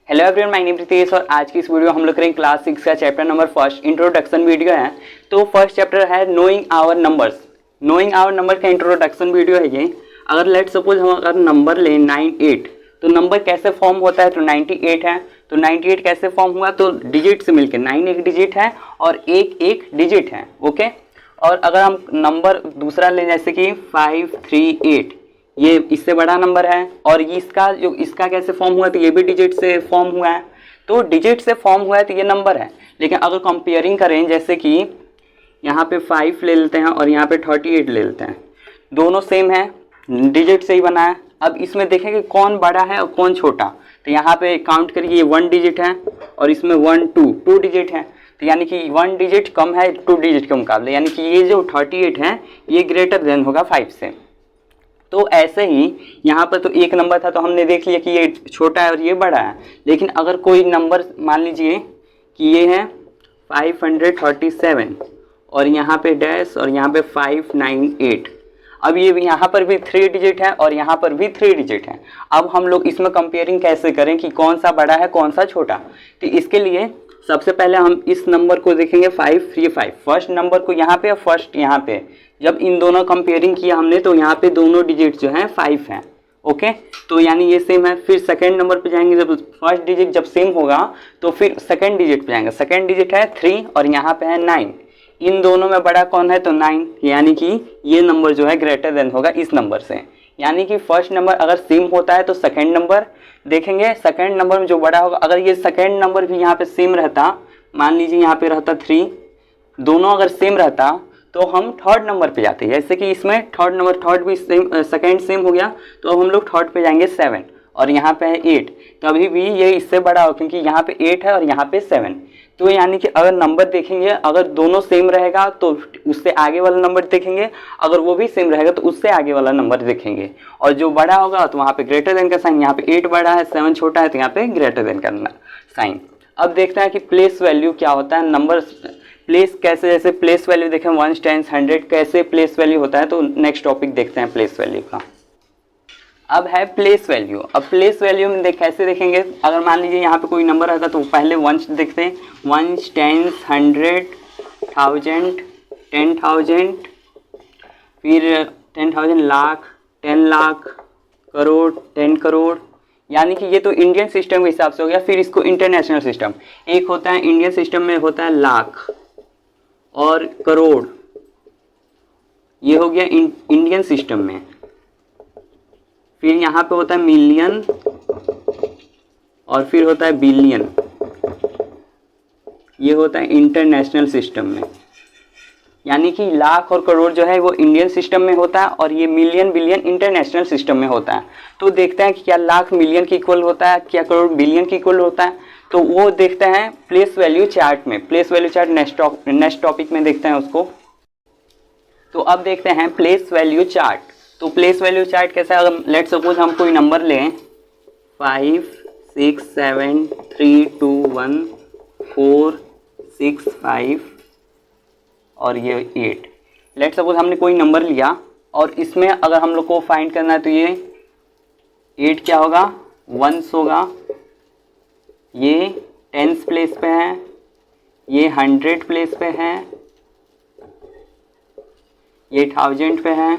Hello everyone, my name Ritesh और आज की इस वीडियो हम लोग करेंगे क्लास 6 का chapter number first introduction video है। तो फर्स्ट चैप्टर है knowing our numbers. Knowing our number का इंट्रोडक्शन वीडियो है ये। अगर लेट सपोज हम अगर नंबर लें 98, तो नंबर कैसे फॉर्म होता है, तो 98 है। तो 98 कैसे फॉर्म हुआ, तो डिजिट से मिलकर 9 एक डिजिट है और एक एक डिजिट है। ओके। और अगर हम नंबर दूसरा लें जैसे कि 538, ये इससे बड़ा नंबर है और ये इसका कैसे फॉर्म हुआ, तो ये भी डिजिट से फॉर्म हुआ है। तो डिजिट से फॉर्म हुआ है तो ये नंबर है। लेकिन अगर कंपेयरिंग करें जैसे कि यहाँ पे 5 ले लेते हैं और यहाँ पे 38 ले लेते हैं, दोनों सेम है, डिजिट से ही बना है। अब इसमें देखेंगे कौन बड़ा है और कौन छोटा। तो यहाँ पे काउंट करिए, ये 1 डिजिट है और इसमें 1 2 डिजिट है। तो यानी कि 1 डिजिट कम है 2 डिजिट के मुकाबले, यानी कि ये जो 38 है ये ग्रेटर देन होगा 5 से। तो ऐसे ही यहाँ पर तो एक नंबर था तो हमने देख लिया कि ये छोटा है और ये बड़ा है। लेकिन अगर कोई नंबर मान लीजिए कि ये है 537 और यहाँ पे डैश और यहाँ पे 598। अब ये यहाँ पर भी 3 डिजिट है और यहाँ पर भी 3 डिजिट है। अब हम लोग इसमें कंपेयरिंग कैसे करें कि कौन सा बड़ा है कौन सा छोटा। तो इसके लिए सबसे पहले हम इस नंबर को देखेंगे 535, फर्स्ट नंबर को यहाँ पे और फर्स्ट यहाँ पे। जब इन दोनों कंपेयरिंग किया हमने तो यहाँ पे दोनों डिजिट जो हैं 5 हैं। ओके, तो यानी ये सेम है। फिर सेकंड नंबर पे जाएंगे, जब फर्स्ट डिजिट जब सेम होगा तो फिर सेकंड डिजिट पे जाएंगे। सेकंड डिजिट है 3 और यहाँ पे है 9। इन दोनों में बड़ा कौन है, तो 9, यानी कि ये नंबर जो है ग्रेटर देन होगा इस नंबर से। यानी कि फर्स्ट नंबर अगर सेम होता है तो सेकंड नंबर देखेंगे, सेकंड नंबर में जो बड़ा होगा। अगर ये सेकंड नंबर भी यहाँ पे सेम रहता, मान लीजिए यहाँ पे रहता 3, दोनों अगर सेम रहता तो हम थर्ड नंबर पे जाते हैं। जैसे कि इसमें थर्ड भी सेम, सेकंड सेम हो गया, तो अब हम लोग थर्ड पे जाएंगे 7 और यहाँ पे है 8। तो अभी भी ये इससे बड़ा हो क्योंकि यहाँ पे 8 है और यहाँ पे 7। तो यानी कि अगर नंबर देखेंगे, अगर दोनों सेम रहेगा तो उससे आगे वाला नंबर देखेंगे, अगर वो भी सेम रहेगा तो उससे आगे वाला नंबर देखेंगे। और जो बड़ा होगा तो वहाँ पे ग्रेटर देन का साइन, यहाँ पे 8 बड़ा है 7 छोटा है तो यहाँ पे ग्रेटर देन का साइन। अब देखते हैं कि प्लेस वैल्यू क्या होता है। नंबर प्लेस कैसे, जैसे प्लेस वैल्यू देखें 1 टाइम्स 100 कैसे प्लेस वैल्यू होता है। तो नेक्स्ट टॉपिक देखते हैं प्लेस वैल्यू का। अब है प्लेस वैल्यू। अब प्लेस वैल्यू में कैसे देखेंगे, अगर मान लीजिए यहाँ पे कोई नंबर आता तो पहले 1 देखते हैं, 1 टाइम्स 100, 1000, 10,000, फिर 10,000 लाख, 10 लाख, करोड़, 10 करोड़। यानी कि ये तो इंडियन सिस्टम के हिसाब से हो गया। फिर इसको इंटरनेशनल सिस्टम, एक होता है इंडियन सिस्टम में होता है लाख और करोड़, ये हो गया इंडियन सिस्टम में। फिर यहाँ पे होता है मिलियन और फिर होता है बिलियन, ये होता है इंटरनेशनल सिस्टम में। यानी कि लाख और करोड़ जो है वो इंडियन सिस्टम में होता है और ये मिलियन बिलियन इंटरनेशनल सिस्टम में होता है। तो देखते हैं कि क्या लाख मिलियन के इक्वल होता है, क्या करोड़ बिलियन के इक्वल होता है। तो वो देखते हैं प्लेस वैल्यू चार्ट में। Place value chart next topic में देखते हैं उसको। तो अब देखते हैं प्लेस वैल्यू चार्ट। तो प्लेस वैल्यू चार्ट कैसा है, अगर लेट सपोज हम कोई नंबर लें 5 6 7 3 2 1 4 6 5 और ये 8। लेट सपोज हमने कोई नंबर लिया और इसमें अगर हम लोग को फाइंड करना है तो ये 8 क्या होगा, 1s होगा, ये 10s प्लेस पे है, ये 100 प्लेस पे है, ये 1000 पे है।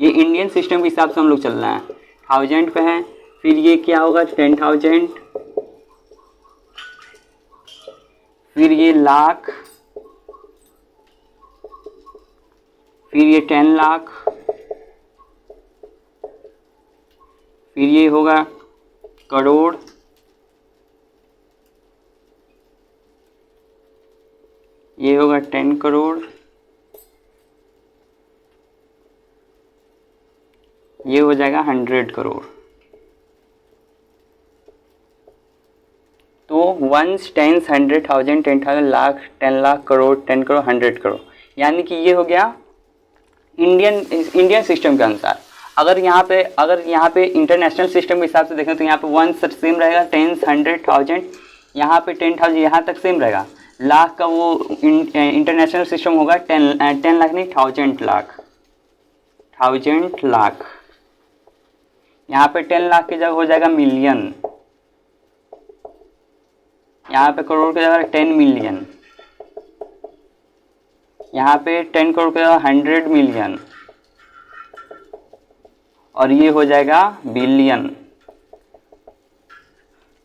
ये इंडियन सिस्टम के हिसाब से हम लोग चल रहे हैं, 1000 पे है। फिर ये क्या होगा 10,000, फिर ये लाख, फिर ये 10 लाख, फिर ये होगा करोड़, ये होगा 10 करोड़, ये हो जाएगा 100 करोड़। तो 1 10 100,000 10,000 लाख 10 लाख करोड़ 10 करोड़ 100 करोड़। यानी कि ये हो गया इंडियन सिस्टम के अनुसार। अगर यहाँ पे इंटरनेशनल सिस्टम के हिसाब से देखें तो यहाँ पे 1 सेम रहेगा, 10 100,000, यहाँ पे 10,000 यहाँ तक सेम रहेगा। लाख का वो इंटरनेशनल सिस्टम होगा 10 लाख नहीं 1000 लाख, 1000 लाख। यहाँ पे 10 लाख की जगह हो जाएगा मिलियन, यहाँ पे करोड़ की जगह 10 मिलियन, यहाँ पे 10 करोड़ की जगह 100 मिलियन, और ये हो जाएगा बिलियन।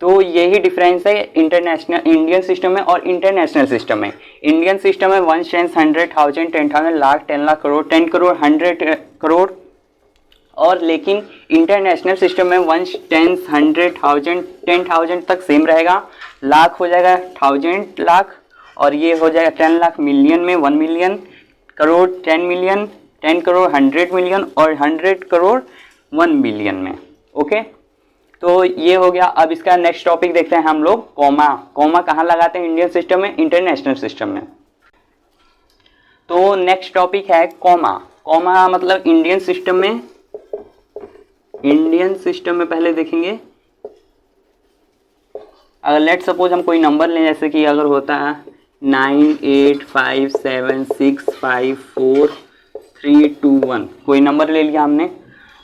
तो यही डिफरेंस है इंटरनेशनल इंडियन सिस्टम में और इंटरनेशनल सिस्टम में। इंडियन सिस्टम में 1 10 100 1000 10,000 लाख 10 लाख करोड़ 10 करोड़ 100 करोड़, और लेकिन इंटरनेशनल सिस्टम में 1 10 100 1000 10,000 तक सेम रहेगा, लाख हो जाएगा 1000 लाख, और ये हो जाएगा 10 लाख मिलियन में 1 million, crore 10 million, 10 crore 100 million, और 100 करोड़ 1 बिलियन में। ओके, तो ये हो गया। अब इसका नेक्स्ट टॉपिक देखते हैं हम लोग, कॉमा। कॉमा कहाँ लगाते हैं इंडियन सिस्टम में, इंटरनेशनल सिस्टम में। तो नेक्स्ट टॉपिक है कॉमा। कॉमा मतलब इंडियन सिस्टम में, इंडियन सिस्टम में पहले देखेंगे, अगर लेट सपोज हम कोई नंबर लें, जैसे कि अगर होता है 9 8 5 7 6 5 4 3 2 1, कोई नंबर ले लिया हमने।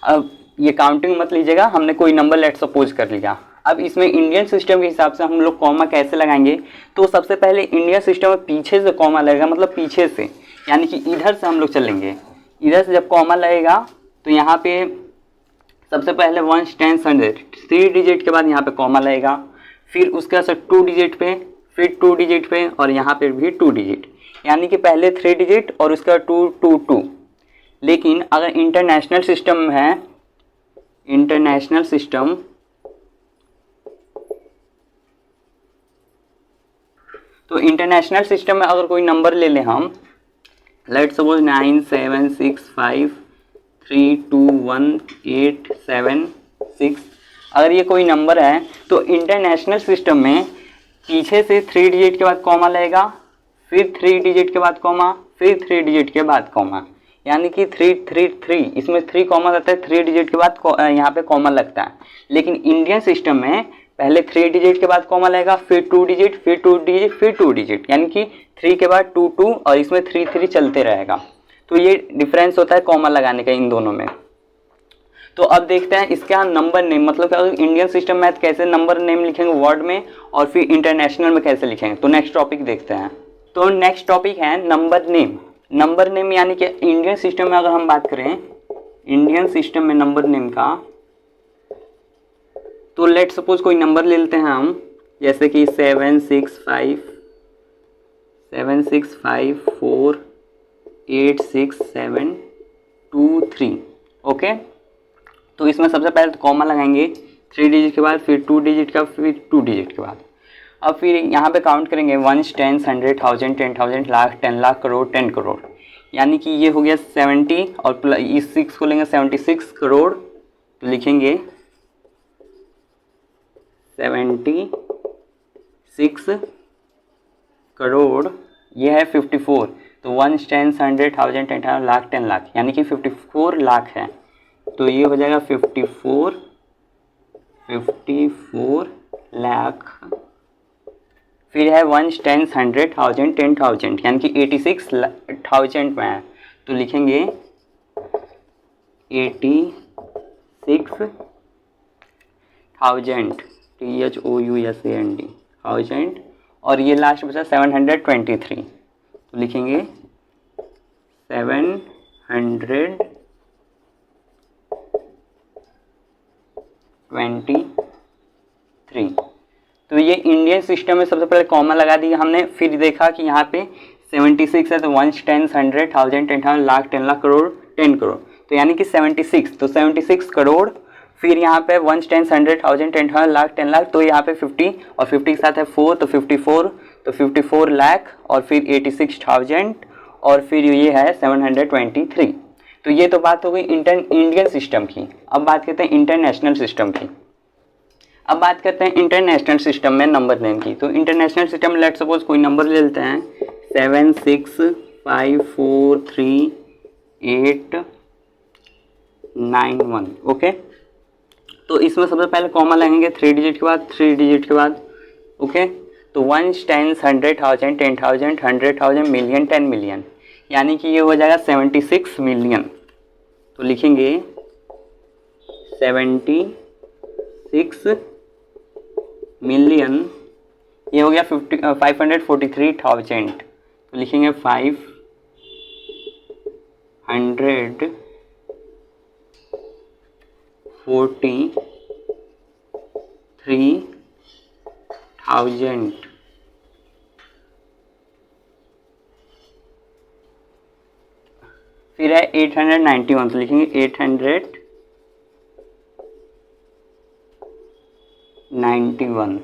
अब ये काउंटिंग मत लीजिएगा, हमने कोई नंबर लेट सपोज कर लिया। अब इसमें इंडियन सिस्टम के हिसाब से हम लोग कॉमा कैसे लगाएंगे, तो सबसे पहले इंडियन सिस्टम में पीछे से कॉमा लगेगा, मतलब पीछे से, यानी कि इधर से हम लोग चलेंगे। इधर से जब कॉमा लगेगा तो यहाँ पे सबसे पहले 1 10 100 3 डिजिट के बाद यहाँ पे कॉमा लगेगा, फिर उसके बाद 2 डिजिट पे, फिर 2 डिजिट पे, और यहाँ पे भी 2 डिजिट, यानी कि पहले 3 डिजिट और उसका 2 2 2। लेकिन अगर इंटरनेशनल सिस्टम है, इंटरनेशनल सिस्टम, तो इंटरनेशनल सिस्टम में अगर कोई नंबर ले लें हम, लेट सपोज 9 7 6 5 3 2 1 8 7 6, अगर ये कोई नंबर है तो इंटरनेशनल सिस्टम में पीछे से 3 डिजिट के बाद कॉमा लगेगा, फिर 3 डिजिट के बाद कॉमा, फिर 3 डिजिट के बाद कॉमा, यानी कि 3 3 3, इसमें 3 कॉमा लगता है, 3 डिजिट के बाद यहाँ पे कॉमा लगता है। लेकिन इंडियन सिस्टम में पहले 3 डिजिट के बाद कॉमा लगेगा, फिर 2 डिजिट, फिर 2 डिजिट, फिर 2 डिजिट, यानी कि 3 के बाद 2 2, और इसमें 3 3 चलते रहेगा। तो ये डिफरेंस होता है कॉमा लगाने का इन दोनों में। तो अब देखते हैं इसका नंबर नेम, मतलब कि इंडियन सिस्टम में कैसे नंबर नेम लिखेंगे वर्ड में, और फिर इंटरनेशनल में कैसे लिखेंगे। तो नेक्स्ट टॉपिक देखते हैं। तो नेक्स्ट टॉपिक है नंबर नेम। नंबर नेम यानी कि इंडियन सिस्टम में अगर हम बात करें, इंडियन सिस्टम में नंबर नेम का, तो लेट सपोज कोई नंबर ले लेते हैं हम, जैसे कि 7 6 5 4 8 6 7 2 3। ओके, तो इसमें सबसे पहले तो कॉमा लगाएंगे 3 डिजिट के बाद, फिर 2 डिजिट का, फिर 2 डिजिट के बाद। अब फिर यहाँ पे काउंट करेंगे 1 10 100 1000 10,000 लाख 10 लाख करोड़ 10 करोड़, यानी कि ये हो गया 70, और इस 6 को लेंगे 76 करोड़, तो लिखेंगे 76 करोड़। ये है 54, तो 1 10 100 1000 10,000 लाख 10 लाख, यानी कि 54 लाख है। तो ये हो जाएगा 54 लाख। फिर है 1 10 100 1000 10,000, यानी कि 86,000 में है, तो लिखेंगे 86,000 THOUSAND, और ये लास्ट बचा 723, तो लिखेंगे 723। तो ये इंडियन सिस्टम में सबसे पहले कॉमा लगा दिया हमने, फिर देखा कि यहाँ पे 76 है, तो 1 10 100 1000 10,000 लाख 10 लाख करोड़ 10 करोड़, तो यानी कि 76, तो 76 करोड़। फिर यहाँ पे 1 10 100 1000 10,000 लाख 10 लाख, तो यहाँ पे 50, और 50 के साथ है 4, तो 54, तो 54 लाख, और फिर 86,000, और फिर ये है 723। तो ये तो बात हो गई इंडियन सिस्टम की। अब बात करते हैं इंटरनेशनल सिस्टम की। अब बात करते हैं इंटरनेशनल सिस्टम में नंबर नेम की। तो इंटरनेशनल सिस्टम में लेट सपोज कोई नंबर ले लेते हैं 7 6 5 4 3 8 9 1। ओके, तो इसमें सबसे पहले कॉमा लगेंगे 3 डिजिट के बाद, 3 डिजिट के बाद। ओके, तो 1 10 100 1000 10,000 100,000 मिलियन 10 मिलियन, यानी कि ये हो जाएगा 76 मिलियन। तो लिखेंगे 76 मिलियन ये हो गया 543,000, तो लिखेंगे 543,000। फिर है 891, तो लिखेंगे 891, 891।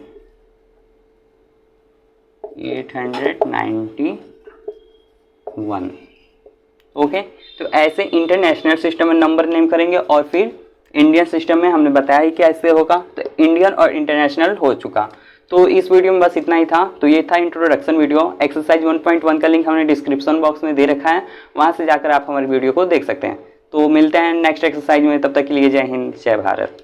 ओके, तो ऐसे इंटरनेशनल सिस्टम में नंबर नेम करेंगे और फिर इंडियन सिस्टम में हमने बताया ही कि ऐसे होगा, तो इंडियन और इंटरनेशनल हो चुका। तो इस वीडियो में बस इतना ही था। तो ये था इंट्रोडक्शन वीडियो। एक्सरसाइज 1.1 का लिंक हमने डिस्क्रिप्शन बॉक्स में दे रखा है, वहाँ से जाकर आप हमारे वीडियो को देख सकते हैं। तो मिलते हैं नेक्स्ट एक्सरसाइज में, तब तक के लिए जय हिंद जय भारत।